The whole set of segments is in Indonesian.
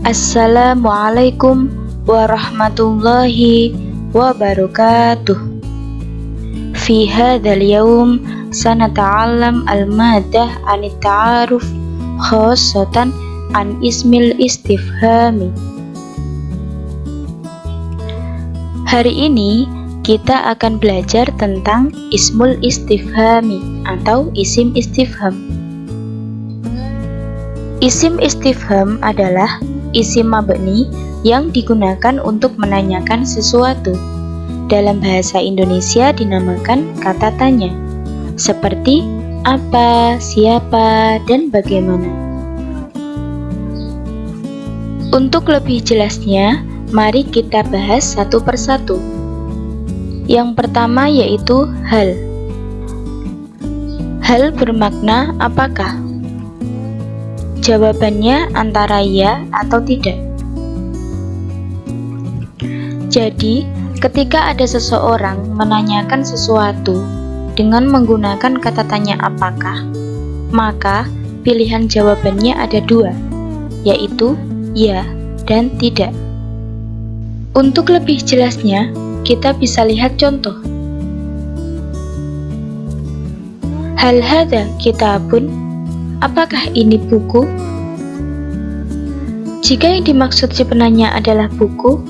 Assalamualaikum warahmatullahi wabarakatuh. Fi hadzal yaum sanata'allam al-maddah anit ta'aruf khassatan an ismil istifhami. Hari ini kita akan belajar tentang ismul istifhami atau isim istifham. Isim istifham adalah isim mabni yang digunakan untuk menanyakan sesuatu. Dalam bahasa Indonesia dinamakan kata tanya, seperti apa, siapa, dan bagaimana. Untuk lebih jelasnya, mari kita bahas satu persatu. Yang pertama yaitu hal. Hal bermakna apakah? Jawabannya antara ya atau tidak. Jadi, ketika ada seseorang menanyakan sesuatu dengan menggunakan kata tanya apakah, maka pilihan jawabannya ada dua, yaitu ya dan tidak. Untuk lebih jelasnya, kita bisa lihat contoh. Hal hadza kitabun? Apakah ini buku? Jika yang dimaksud si penanya adalah buku,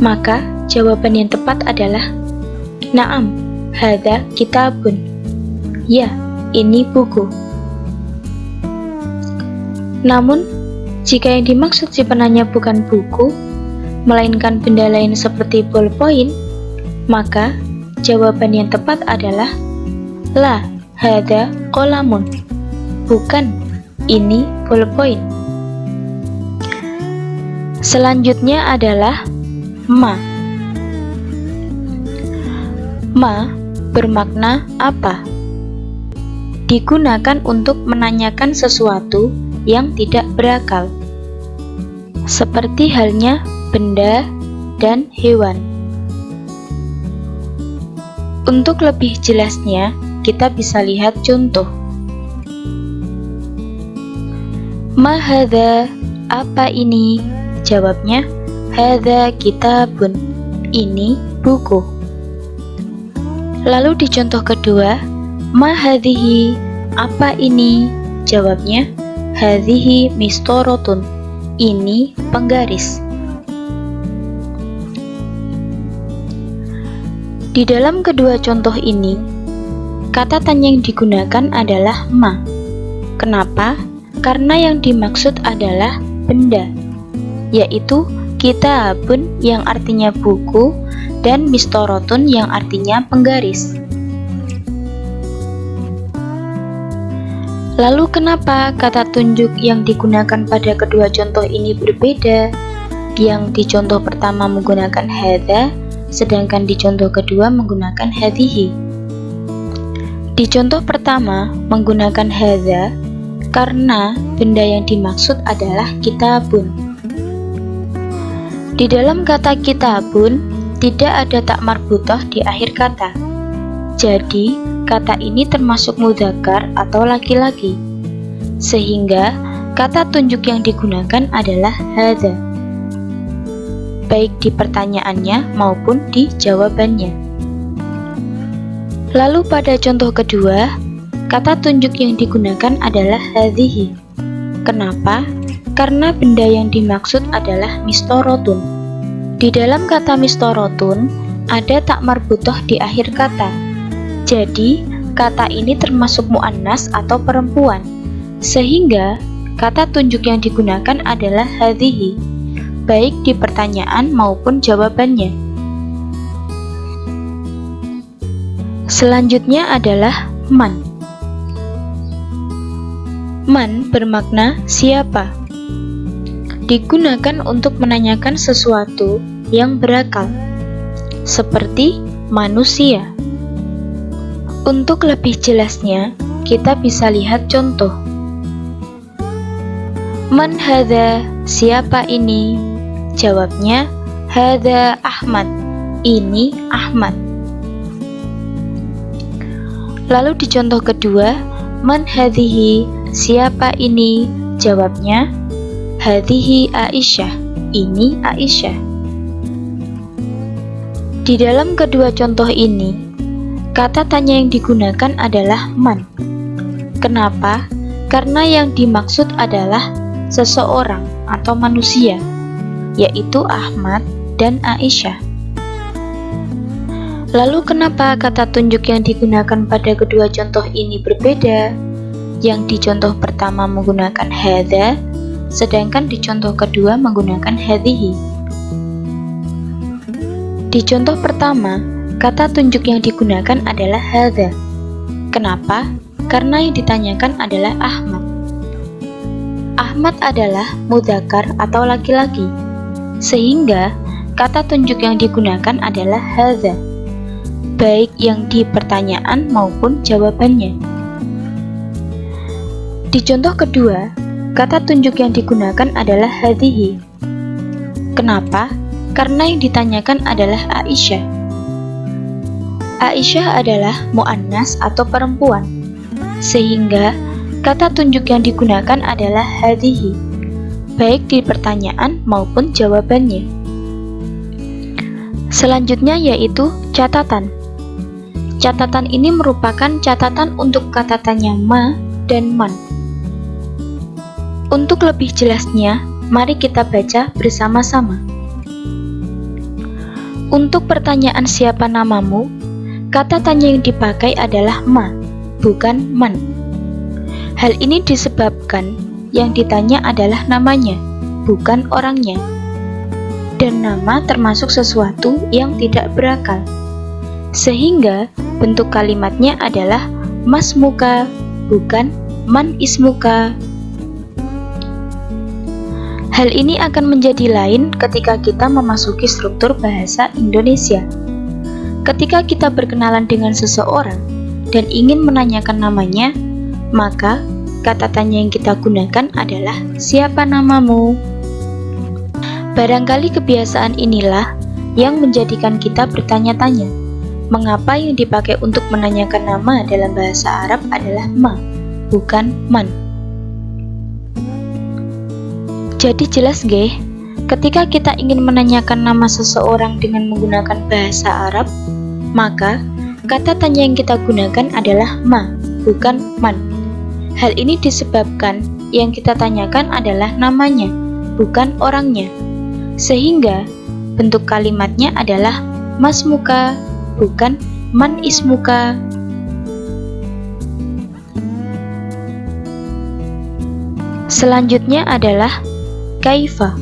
maka jawaban yang tepat adalah na'am, hadza kitabun. Ya, ini buku. Namun, jika yang dimaksud si penanya bukan buku, melainkan benda lain seperti ballpoint, maka jawaban yang tepat adalah la, hadza qalamun. Bukan, ini ballpoint. Selanjutnya adalah ma. Ma bermakna apa? Digunakan untuk menanyakan sesuatu yang tidak berakal, seperti halnya benda dan hewan. Untuk lebih jelasnya, kita bisa lihat contoh. Ma hadza, apa ini? Jawabnya, hadza kitabun, ini buku. Lalu di contoh kedua, ma hadhihi, apa ini? Jawabnya, hadhihi mistorotun, ini penggaris. Di dalam kedua contoh ini, kata tanya yang digunakan adalah ma. Kenapa? Karena yang dimaksud adalah benda, yaitu kitabun yang artinya buku dan mistorotun yang artinya penggaris. Lalu kenapa kata tunjuk yang digunakan pada kedua contoh ini berbeda? Yang di contoh pertama menggunakan hadza, sedangkan di contoh kedua menggunakan hadhihi. Di contoh pertama menggunakan hadza karena benda yang dimaksud adalah kitabun. Di dalam kata kitabun tidak ada tak marbutah di akhir kata. Jadi, kata ini termasuk mudzakkar atau laki-laki. Sehingga kata tunjuk yang digunakan adalah hadza, baik di pertanyaannya maupun di jawabannya. Lalu pada contoh kedua, kata tunjuk yang digunakan adalah hadhihi. Kenapa? Karena benda yang dimaksud adalah mistorotun. Di dalam kata mistorotun ada tak marbutah di akhir kata. Jadi, kata ini termasuk muannas atau perempuan. Sehingga kata tunjuk yang digunakan adalah hadhihi, baik di pertanyaan maupun jawabannya. Selanjutnya adalah man. Man bermakna siapa. Digunakan untuk menanyakan sesuatu yang berakal, seperti manusia. Untuk lebih jelasnya, kita bisa lihat contoh. Man hadza, siapa ini? Jawabnya, hadza Ahmad, ini Ahmad. Lalu di contoh kedua, man hadhihi, siapa ini? Jawabnya, hadhihi Aisyah, ini Aisyah. Di dalam kedua contoh ini, kata tanya yang digunakan adalah man. Kenapa? Karena yang dimaksud adalah seseorang atau manusia, yaitu Ahmad dan Aisyah. Lalu kenapa kata tunjuk yang digunakan pada kedua contoh ini berbeda? Yang di contoh pertama menggunakan hadza, sedangkan di contoh kedua menggunakan hadhihi. Di contoh pertama, kata tunjuk yang digunakan adalah hadza. Kenapa? Karena yang ditanyakan adalah Ahmad. Ahmad adalah mudzakkar atau laki-laki, sehingga kata tunjuk yang digunakan adalah hadza, baik yang di pertanyaan maupun jawabannya. Di contoh kedua, kata tunjuk yang digunakan adalah hadhihi. Kenapa? Karena yang ditanyakan adalah Aisyah. Aisyah adalah muannas atau perempuan, sehingga kata tunjuk yang digunakan adalah hadhihi, baik di pertanyaan maupun jawabannya. Selanjutnya yaitu catatan. Catatan ini merupakan catatan untuk kata tanya ma dan man. Untuk lebih jelasnya, mari kita baca bersama-sama. Untuk pertanyaan siapa namamu, kata tanya yang dipakai adalah ma, bukan man. Hal ini disebabkan yang ditanya adalah namanya, bukan orangnya. Dan nama termasuk sesuatu yang tidak berakal, sehingga bentuk kalimatnya adalah masmuka, bukan man ismuka. Hal ini akan menjadi lain ketika kita memasuki struktur bahasa Indonesia. Ketika kita berkenalan dengan seseorang dan ingin menanyakan namanya, maka kata tanya yang kita gunakan adalah siapa namamu. Barangkali kebiasaan inilah yang menjadikan kita bertanya-tanya, mengapa yang dipakai untuk menanyakan nama dalam bahasa Arab adalah ma, bukan man. Jadi jelas nggih, ketika kita ingin menanyakan nama seseorang dengan menggunakan bahasa Arab, maka kata tanya yang kita gunakan adalah ma, bukan man. Hal ini disebabkan yang kita tanyakan adalah namanya, bukan orangnya. Sehingga bentuk kalimatnya adalah masmuka, bukan man ismuka. Selanjutnya adalah kaifa.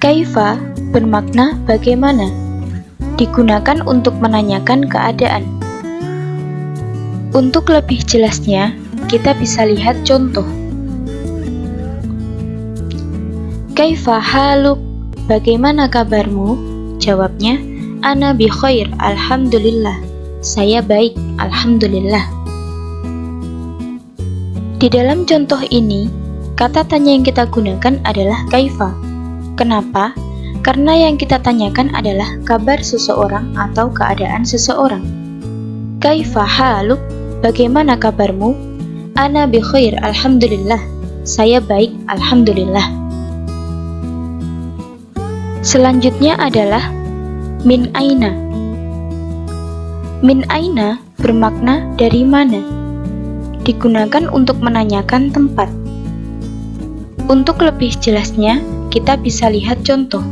Kaifa bermakna bagaimana, digunakan untuk menanyakan keadaan. Untuk lebih jelasnya, kita bisa lihat contoh. Kaifa haluk, bagaimana kabarmu? Jawabnya, ana bi khair, alhamdulillah. Saya baik, alhamdulillah. Di dalam contoh ini, kata tanya yang kita gunakan adalah kaifa. Kenapa? Karena yang kita tanyakan adalah kabar seseorang atau keadaan seseorang. Kaifa haluk, bagaimana kabarmu? Ana bi khair, alhamdulillah. Saya baik, alhamdulillah. Selanjutnya adalah min aina. Min aina bermakna dari mana, digunakan untuk menanyakan tempat. Untuk lebih jelasnya, kita bisa lihat contoh.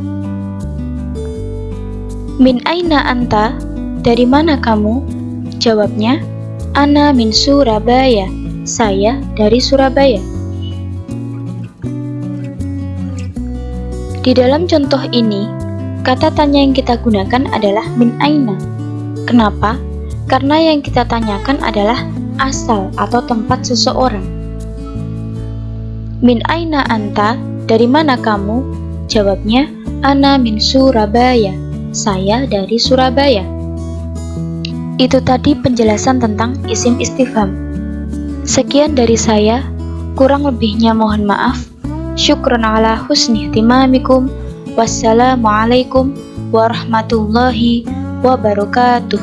Min aina anta, dari mana kamu? Jawabnya, ana min Surabaya, saya dari Surabaya. Di dalam contoh ini, kata tanya yang kita gunakan adalah min aina. Kenapa? Karena yang kita tanyakan adalah asal atau tempat seseorang. Min aina anta, dari mana kamu? Jawabnya, ana min Surabaya, saya dari Surabaya. Itu tadi penjelasan tentang isim istifham. Sekian dari saya, kurang lebihnya mohon maaf. Syukran ala husni ihtimamikum. Wassalamualaikum warahmatullahi wabarakatuh.